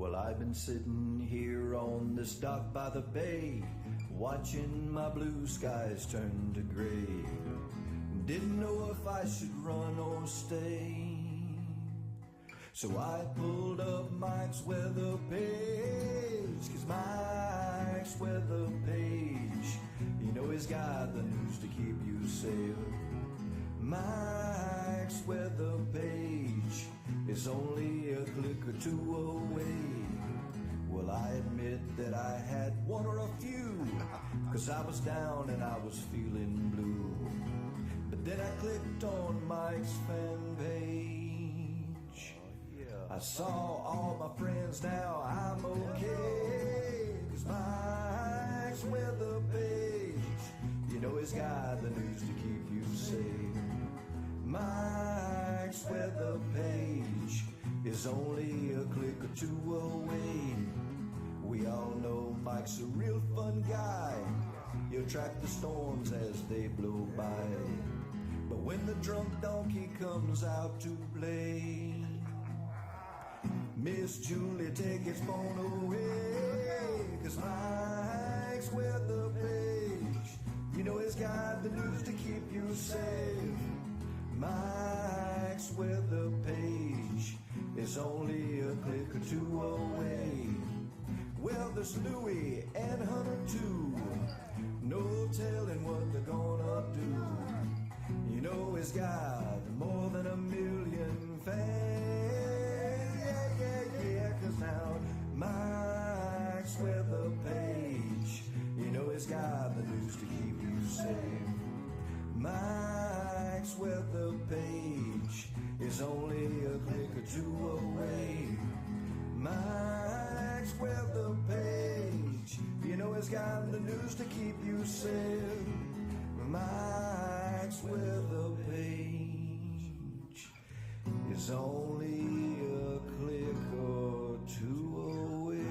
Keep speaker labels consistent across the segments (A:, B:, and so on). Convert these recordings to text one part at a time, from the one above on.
A: Well, I've been sitting here on this dock by the bay, watching my blue skies turn to gray. Didn't know if I should run or stay. So I pulled up Mike's weather page, 'cause Mike's weather page, you know he's got the news to keep you safe. Mike's weather page is only a click or two away. Well, I admit that I had one or a few, 'cause I was down and I was feeling blue. But then I clicked on Mike's fan page. I saw all my friends, now I'm okay. 'Cause Mike's weather page, you know he's got the news to keep you safe. Mike's weather page is only a click or two away. We all know Mike's a real fun guy. He'll track the storms as they blow by. But when the drunk donkey comes out to play, Miss Julie, take his phone away. 'Cause Mike's weather page, you know he's got the news to keep you safe. Mike's weather page is only a click or two away. Well, there's Louie and Hunter too, no telling what they're gonna do. You know he's got more than 1 million fans. Yeah, 'cause now Mike's weather page, you know he's got the news to keep you safe. Mike's weather page is only a click or two away. Mike's weather page, you know he's got the news to keep you safe. Mike's weather page is only a click or two away.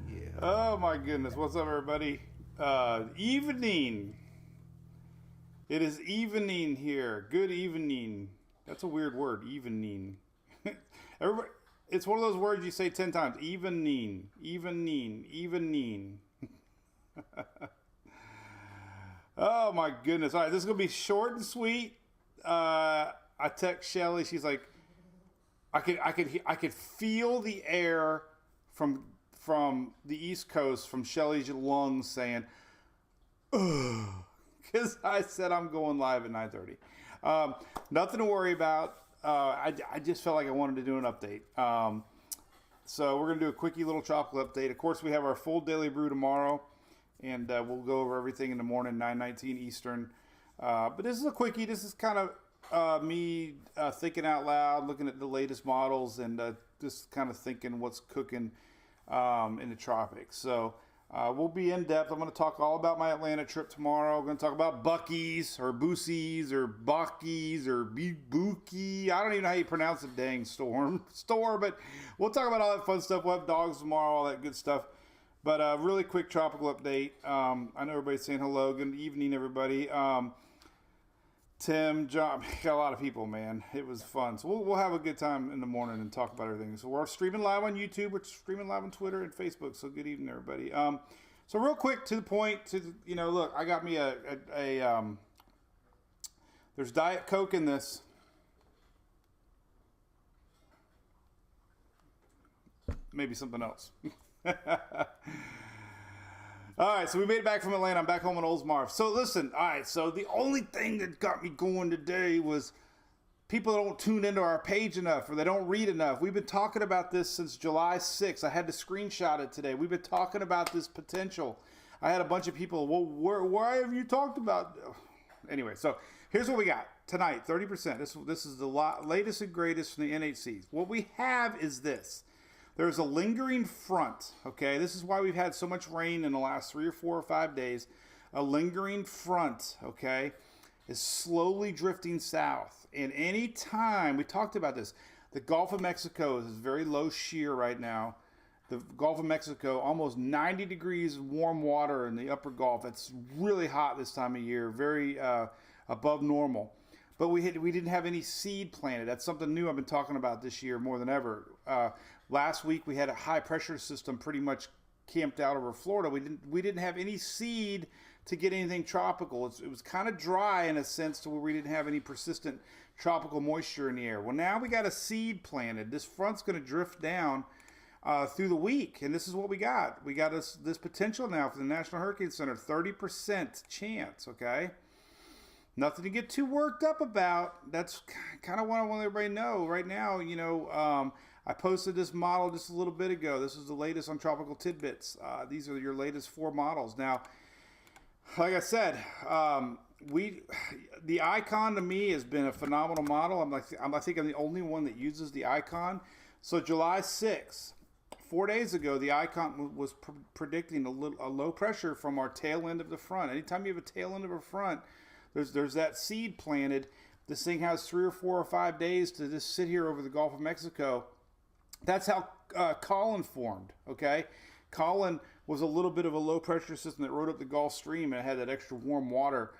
B: Yeah. Oh my goodness, what's up everybody? Evening. It is evening here. Good evening. That's a weird word, evening. Everybody, it's one of those words you say 10 times. Evening, evening, evening. Oh my goodness. All right, this is going to be short and sweet. I text Shelly. She's like, I could feel the air from the East Coast, from Shelly's lungs saying, ugh, because I said I'm going live at 9:30. Nothing to worry about. I just felt like I wanted to do an update. So we're going to do a quickie little chocolate update. Of course, we have our full daily brew tomorrow, and we'll go over everything in the morning, 9:19 Eastern. But this is a quickie. This is kind of me thinking out loud, looking at the latest models, and just kind of thinking what's cooking in the tropics. So we'll be in depth. I'm going to talk all about my Atlanta trip tomorrow. I'm going to talk about Buc-ee's or Boosies or Buc-ee's or Buki. I don't even know how you pronounce the dang store, but we'll talk about all that fun stuff. We'll have dogs tomorrow, all that good stuff. But really quick tropical update. I know everybody's saying hello. Good evening, everybody. Tim, John, got a lot of people, man. It was fun. So we'll have a good time in the morning and talk about everything. So we're streaming live on YouTube. We're streaming live on Twitter and Facebook. So good evening, everybody. So real quick, to the point, look, I got me there's Diet Coke in this. Maybe something else. All right, so we made it back from Atlanta. I'm back home in Oldsmar. So listen, all right, so the only thing that got me going today was people don't tune into our page enough, or they don't read enough. We've been talking about this since July 6th. I had to screenshot it today. We've been talking about this potential. I had a bunch of people, well, why have you talked about? Anyway, so here's what we got tonight, 30%. This is the latest and greatest from the NHCs. What we have is this. There's a lingering front, okay? This is why we've had so much rain in the last 3 or 4 or 5 days. A lingering front, okay, is slowly drifting south. And any time, we talked about this, the Gulf of Mexico is very low shear right now. The Gulf of Mexico, almost 90 degrees warm water in the upper Gulf. It's really hot this time of year, very above normal. but we didn't have any seed planted. That's something new I've been talking about this year more than ever. Last week we had a high pressure system pretty much camped out over Florida. We didn't have any seed to get anything tropical. It was kind of dry in a sense to where we didn't have any persistent tropical moisture in the air. Well, now we got a seed planted. This front's going to drift down through the week, and this is what we got. We got this potential now for the National Hurricane Center, 30% chance, okay? Nothing to get too worked up about. That's kind of what I want everybody to know. Right now, I posted this model just a little bit ago. This is the latest on Tropical Tidbits. These are your latest 4 models. Now, like I said, the Icon to me has been a phenomenal model. I think I'm the only one that uses the Icon. So July 6th, 4 days ago, the Icon was predicting a low pressure from our tail end of the front. Anytime you have a tail end of a front, there's that seed planted. This thing has 3 or 4 or 5 days to just sit here over the Gulf of Mexico. That's how Colin formed, okay? Colin was a little bit of a low pressure system that rode up the Gulf Stream and had that extra warm water.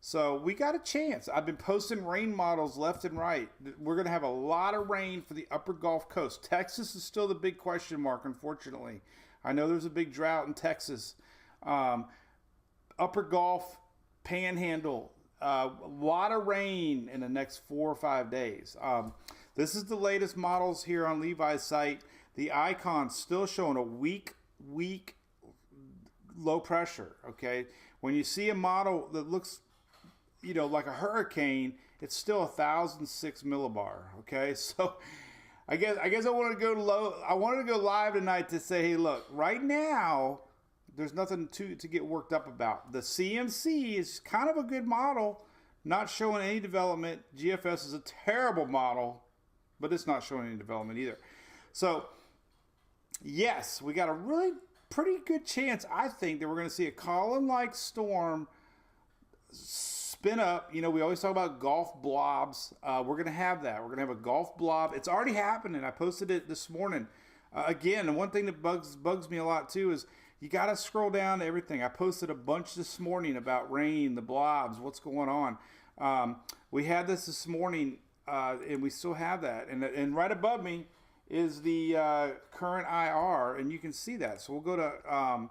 B: So we got a chance. I've been posting rain models left and right. We're going to have a lot of rain for the upper Gulf Coast. Texas is still the big question mark, unfortunately. I know there's a big drought in Texas. Upper Gulf, Panhandle, a lot of rain in the next 4 or 5 days. This is the latest models here on Levi's site. The Icon's still showing a weak low pressure, okay? When you see a model that looks, like a hurricane, it's still 1,006 millibar, okay? So I guess I wanted to go low. I wanted to go live tonight to say, hey, look, right now, there's nothing to get worked up about. The CMC is kind of a good model, not showing any development. GFS is a terrible model, but it's not showing any development either. So, yes, we got a really pretty good chance, I think, that we're going to see a Colin-like storm spin up. We always talk about Gulf blobs. We're going to have that. We're going to have a Gulf blob. It's already happening. I posted it this morning. Again, and one thing that bugs me a lot, too, is you got to scroll down to everything. I posted a bunch this morning about rain, the blobs, what's going on. We had this morning, and we still have that. And right above me is the current IR, and you can see that. So we'll go to,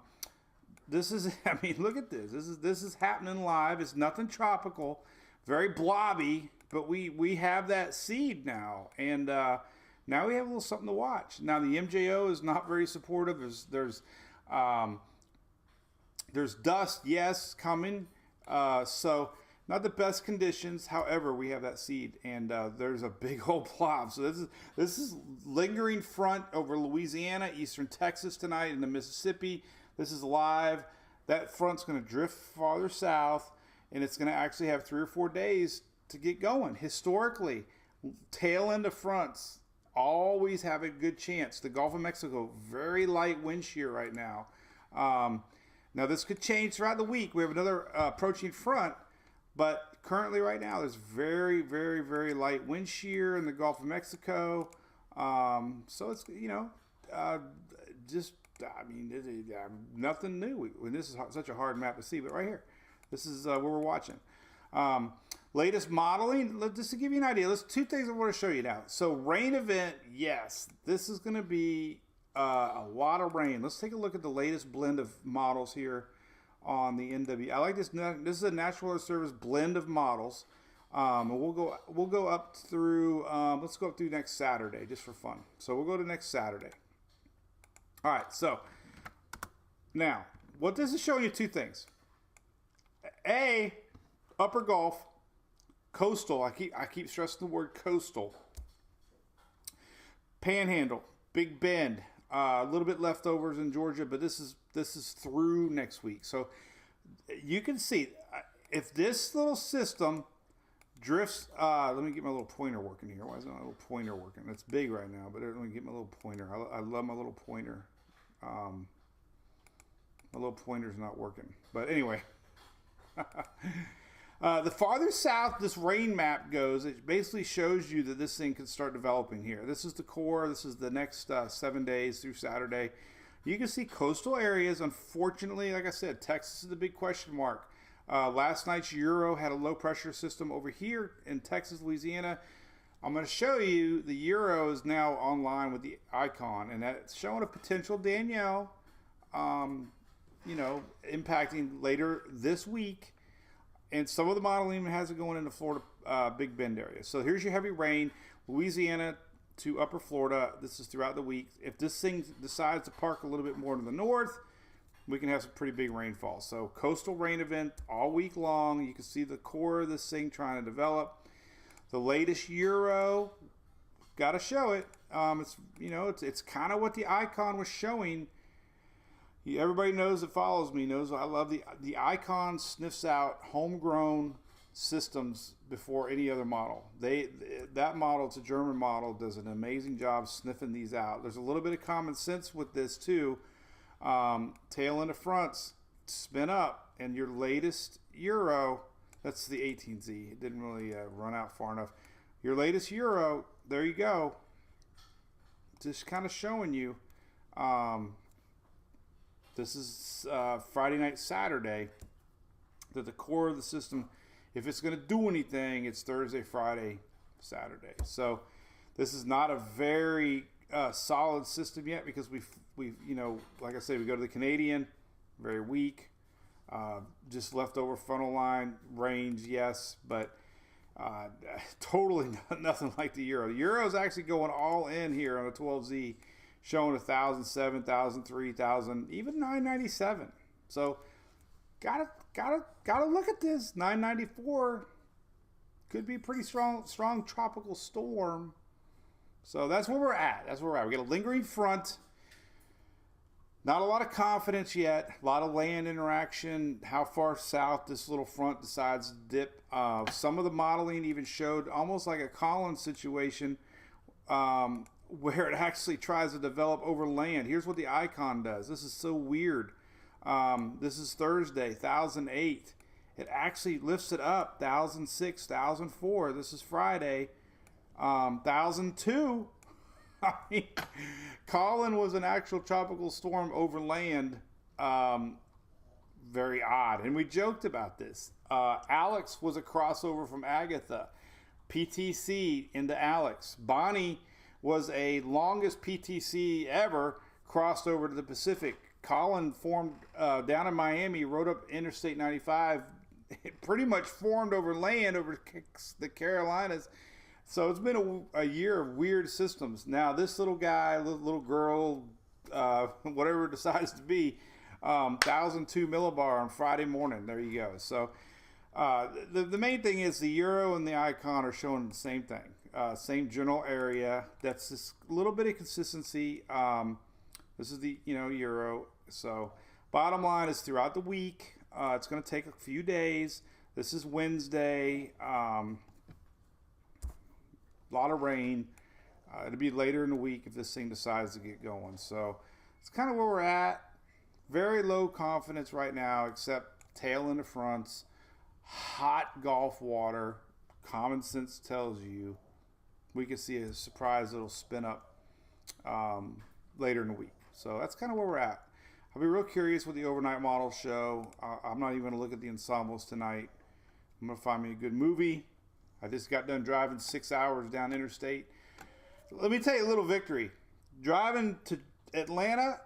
B: look at this. This is happening live. It's nothing tropical, very blobby, but we have that seed now. And now we have a little something to watch. Now the MJO is not very supportive. There's dust, yes, coming. So not the best conditions. However, we have that seed, and there's a big old blob. So this is lingering front over Louisiana, eastern Texas tonight, into Mississippi. This is live. That front's going to drift farther south, and it's going to actually have 3 or 4 days to get going. Historically, tail end of fronts always have a good chance. The Gulf of Mexico, very light wind shear right now. Now, this could change throughout the week. We have another approaching front, but currently right now, there's very, very, very light wind shear in the Gulf of Mexico. So it's, nothing new. This is such a hard map to see, but right here, this is where we're watching. Latest modeling, just to give you an idea, there's 2 things I want to show you now. So rain event, yes, this is going to be a lot of rain. Let's take a look at the latest blend of models here on the NW. I like this. This is a National Weather Service blend of models. We'll go up through. Let's go up through next Saturday just for fun. So we'll go to next Saturday. All right. So now, what this is showing you 2 things. A, upper Gulf, coastal. I keep stressing the word coastal. Panhandle, Big Bend. A little bit leftovers in Georgia, but this is through next week. So you can see if this little system drifts. Let me get my little pointer working here. Why isn't my little pointer working? It's big right now, but let me get my little pointer. I love my little pointer. My little pointer's not working, but anyway. The farther south this rain map goes, it basically shows you that this thing can start developing here. This is the core. This is the next 7 days through Saturday. You can see coastal areas. Unfortunately, like I said, Texas is the big question mark. Last night's Euro had a low pressure system over here in Texas, Louisiana. I'm going to show you the Euro is now online with the icon, and that's showing a potential Danielle, impacting later this week. And some of the modeling has it going into Florida, Big Bend area. So here's your heavy rain, Louisiana to upper Florida. This is throughout the week. If this thing decides to park a little bit more to the north, we can have some pretty big rainfall. So coastal rain event all week long. You can see the core of this thing trying to develop. The latest Euro, got to show it. It's kind of what the icon was showing. Everybody knows that follows me knows I love the icon sniffs out homegrown systems before any other model. That model, it's a German model, does an amazing job sniffing these out. There's a little bit of common sense with this too. Tail and the fronts spin up, and your latest Euro, that's the 18Z. It didn't really run out far enough. Your latest Euro, there you go. Just kind of showing you. This is Friday night, Saturday, that the core of the system, if it's going to do anything, it's Thursday, Friday, Saturday. So this is not a very solid system yet, because we've like I said, we go to the Canadian, very weak, just leftover frontal line range, yes, but totally nothing like the Euro. The Euro is actually going all in here on a 12Z, showing 1,007, 1,003, 1,000, even 997. So gotta look at this. 994 could be a pretty strong tropical storm. So that's where we're at. We got a lingering front. Not a lot of confidence yet. A lot of land interaction. How far south this little front decides to dip. Some of the modeling even showed almost like a Collins situation, where it actually tries to develop over land. Here's what the icon does. This is so weird. This is Thursday, 1,008. It actually lifts it up, 1,006, 1,004. This is Friday, 1,002. I mean, Colin was an actual tropical storm over land. Very odd. And we joked about this. Alex was a crossover from Agatha. PTC into Alex. Bonnie was a longest PTC ever, crossed over to the Pacific. Colin formed down in Miami, rode up Interstate 95. It pretty much formed over land over the Carolinas. So it's been a year of weird systems. Now this little guy, little girl, whatever it decides to be, 1,002 millibar on Friday morning. There you go. So the main thing is the Euro and the icon are showing the same thing. Same general area. That's this little bit of consistency. This is the Euro. So bottom line is throughout the week, it's going to take a few days. This is Wednesday. A lot of rain. It'll be later in the week if this thing decides to get going. So it's kind of where we're at. Very low confidence right now, except tail in the fronts. Hot Gulf water. Common sense tells you we could see a surprise little spin up later in the week. So that's kind of where we're at. I'll be real curious what the overnight models show. I'm not even going to look at the ensembles tonight. I'm going to find me a good movie. I just got done driving 6 hours down interstate. Let me tell you a little victory. Driving to Atlanta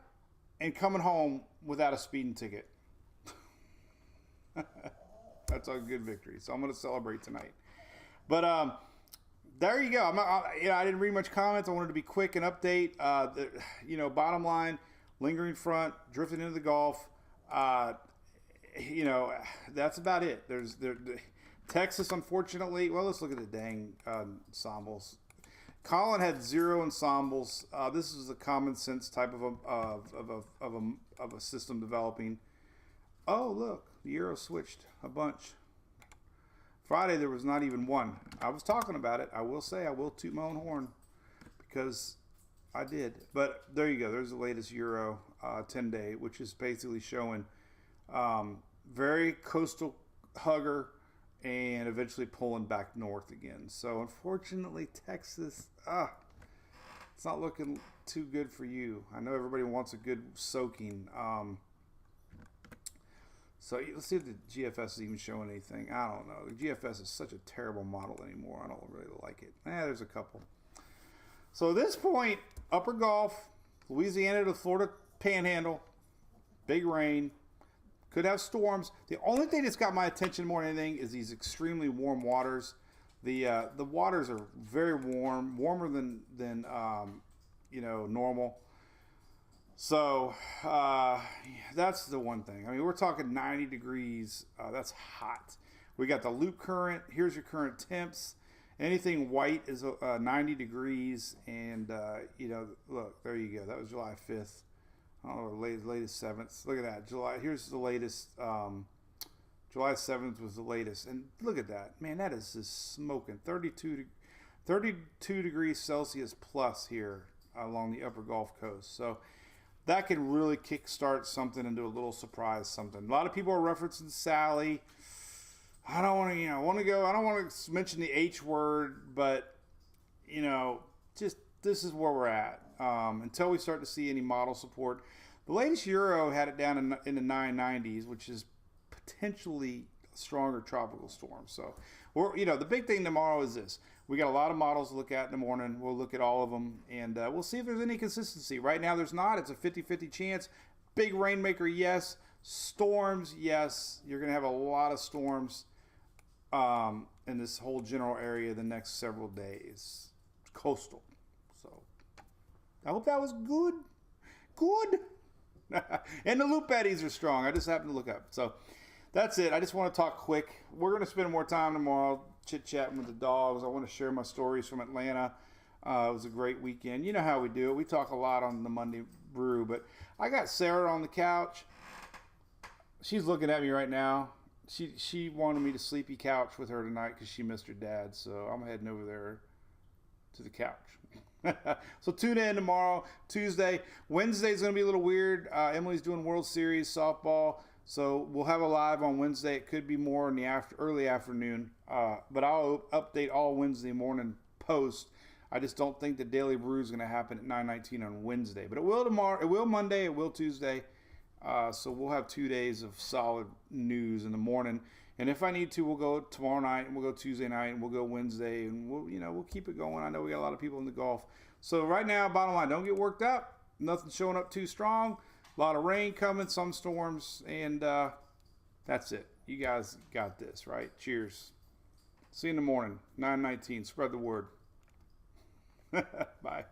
B: and coming home without a speeding ticket. That's a good victory. So I'm going to celebrate tonight. But there you go. I didn't read much comments. I wanted to be quick and update. Bottom line, lingering front, drifting into the Gulf. That's about it. Texas, unfortunately. Well, let's look at the dang ensembles. Colin had 0 ensembles. This is a common sense type of a system developing. Oh, look, the Euro switched a bunch. Friday there was not even one. I was talking about it. I will say I will toot my own horn because I did. But there you go. There's the latest Euro 10-day, which is basically showing very coastal hugger and eventually pulling back north again. So unfortunately, Texas, it's not looking too good for you. I know everybody wants a good soaking. So let's see if the GFS is even showing anything. I don't know. The GFS is such a terrible model anymore. I don't really like it. There's a couple. So at this point, Upper Gulf, Louisiana to Florida Panhandle, big rain, could have storms. The only thing that's got my attention more than anything is these extremely warm waters. The waters are very warm, warmer than normal. So that's the one thing. I mean, we're talking 90 degrees. That's hot. We got the loop current. Here's your current temps. Anything white is 90 degrees. And, look, there you go. That was July 5th. I don't know, latest 7th. Look at that. Here's the latest. July 7th was the latest. And look at that. Man, that is just smoking. 32 degrees Celsius plus here along the upper Gulf Coast. So that can really kickstart something and do a little surprise something. A lot of people are referencing Sally. I don't want to, I don't want to mention the H word, but, just this is where we're at. Until we start to see any model support. The latest Euro had it down in the 990s, which is potentially a stronger tropical storm. So, the big thing tomorrow is this. We got a lot of models to look at in the morning. We'll look at all of them, and we'll see if there's any consistency. Right now, there's not. It's a 50-50 chance. Big rainmaker, yes. Storms, yes. You're going to have a lot of storms in this whole general area the next several days. Coastal. So, I hope that was good. Good. And the loop eddies are strong. I just happened to look up. So, that's it. I just want to talk quick. We're going to spend more time tomorrow chit-chatting with the dogs. I want to share my stories from Atlanta. It was a great weekend. You know how we do it. We talk a lot on the Monday Brew, but I got Sarah on the couch. She's looking at me right now. She wanted me to sleepy couch with her tonight because she missed her dad, so I'm heading over there to the couch. So tune in tomorrow, Tuesday. Wednesday's going to be a little weird. Emily's doing World Series softball. So we'll have a live on Wednesday. It could be more in the early afternoon, but I'll update all Wednesday morning post. I just don't think the Daily Brew is going to happen at 9:19 on Wednesday, but it will tomorrow. It will Monday. It will Tuesday. So we'll have 2 days of solid news in the morning. And if I need to, we'll go tomorrow night, and we'll go Tuesday night, and we'll go Wednesday, and we'll keep it going. I know we got a lot of people in the Gulf. So right now, bottom line, don't get worked up. Nothing showing up too strong. A lot of rain coming, some storms, and that's it. You guys got this, right? Cheers. See you in the morning, 9:19. Spread the word. Bye.